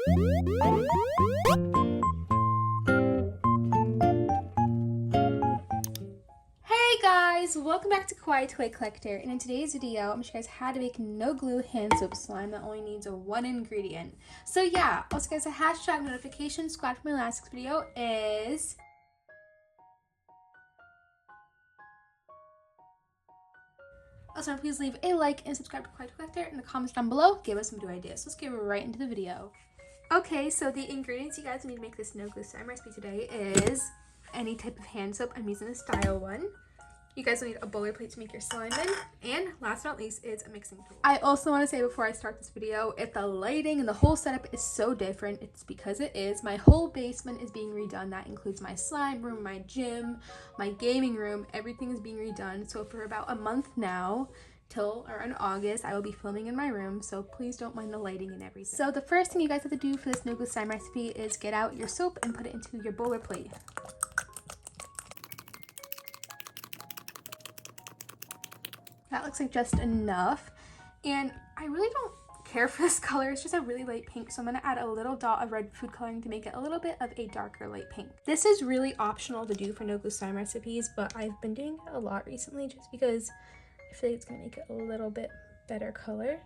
Hey guys, welcome back to Kawaii Toy Collector, and in today's video I'm going to show you guys how to make no glue hand soap slime that only needs one ingredient. So yeah, also guys, a hashtag notification squad for my last video is also please leave a like and subscribe to Kawaii Toy Collector in the comments down below. Give us some new ideas. So let's get right into the video. Okay, so the ingredients you guys need to make this no glue slime recipe today is any type of hand soap. I'm using the Style one. You guys will need a bowler plate to make your slime in, and last but not least is a mixing tool. I also want to say before I start this video, if the lighting and the whole setup is so different, it's because it is. My whole basement is being redone. That includes my slime room, my gym, my gaming room. Everything is being redone. So for about a month now, till around August, I will be filming in my room, so please don't mind the lighting and everything. So the first thing you guys have to do for this no glue slime recipe is get out your soap and put it into your bowler plate. That looks like just enough, and I really don't care for this color. It's just a really light pink, so I'm going to add a little dot of red food coloring to make it a little bit of a darker light pink. This is really optional to do for no glue slime recipes, but I've been doing it a lot recently just because I feel like it's going to make it a little bit better color.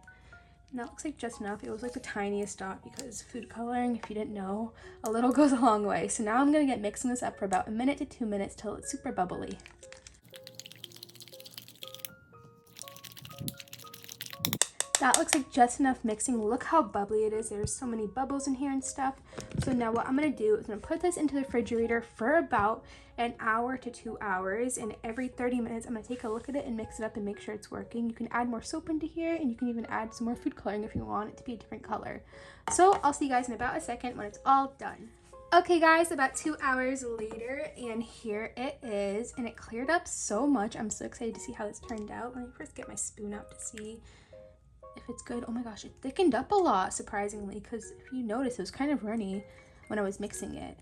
And that looks like just enough. It was like the tiniest dot because food coloring, if you didn't know, a little goes a long way. So now I'm going to get mixing this up for about 1 minute to 2 minutes till it's super bubbly. That looks like just enough mixing. Look how bubbly it is. There's so many bubbles in here and stuff. So now what I'm going to do is I'm going to put this into the refrigerator for about 1 hour to 2 hours. And every 30 minutes, I'm going to take a look at it and mix it up and make sure it's working. You can add more soap into here, and you can even add some more food coloring if you want it to be a different color. So I'll see you guys in about a second when it's all done. Okay guys, about 2 hours later, and here it is. And it cleared up so much. I'm so excited to see how this turned out. Let me first get my spoon out to see if it's good. Oh my gosh, it thickened up a lot, surprisingly, because if you notice, it was kind of runny when I was mixing it.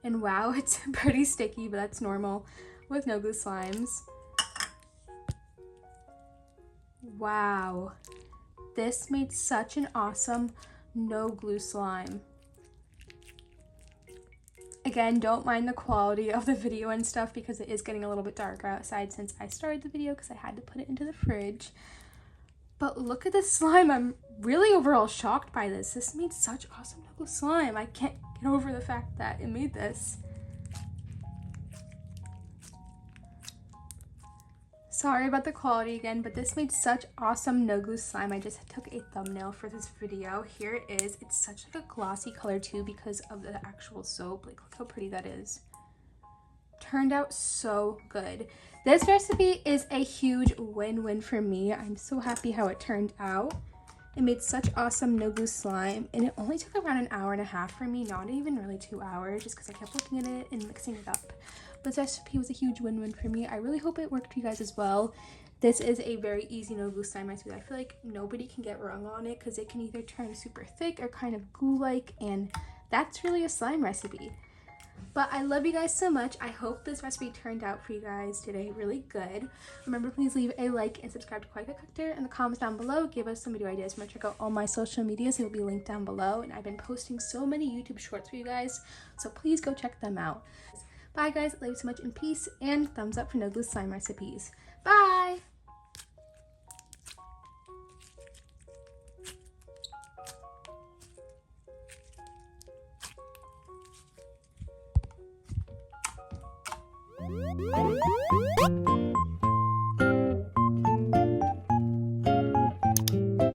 And wow, it's pretty sticky, but that's normal with no glue slimes. Wow, this made such an awesome no glue slime. Again, don't mind the quality of the video and stuff because it is getting a little bit darker outside since I started the video because I had to put it into the fridge. But look at this slime. I'm really overall shocked by this. This made such awesome no glue slime. I can't get over the fact that it made this. Sorry about the quality again, but this made such awesome no glue slime. I just took a thumbnail for this video. Here it is. It's such like a glossy color too because of the actual soap. Like, look how pretty that is. Turned out so good. This recipe is a huge win-win for me. I'm so happy how it turned out. It made such awesome no glue slime, and it only took around 1.5 hours for me, not even really 2 hours, just because I kept looking at it and mixing it up. But this recipe was a huge win-win for me. I really hope it worked for you guys as well. This is a very easy no glue slime recipe. I feel like nobody can get wrong on it because it can either turn super thick or kind of glue-like, and that's really a slime recipe. But I love you guys so much. I hope this recipe turned out for you guys today really good. Remember, please leave a like and subscribe to Kawaii Toy Collector in the comments down below. Give us some video ideas. Remember to check out all my social medias. They will be linked down below. And I've been posting so many YouTube shorts for you guys, so please go check them out. Bye guys. Love you so much in peace, and thumbs up for no glue slime recipes. Bye! Thank you.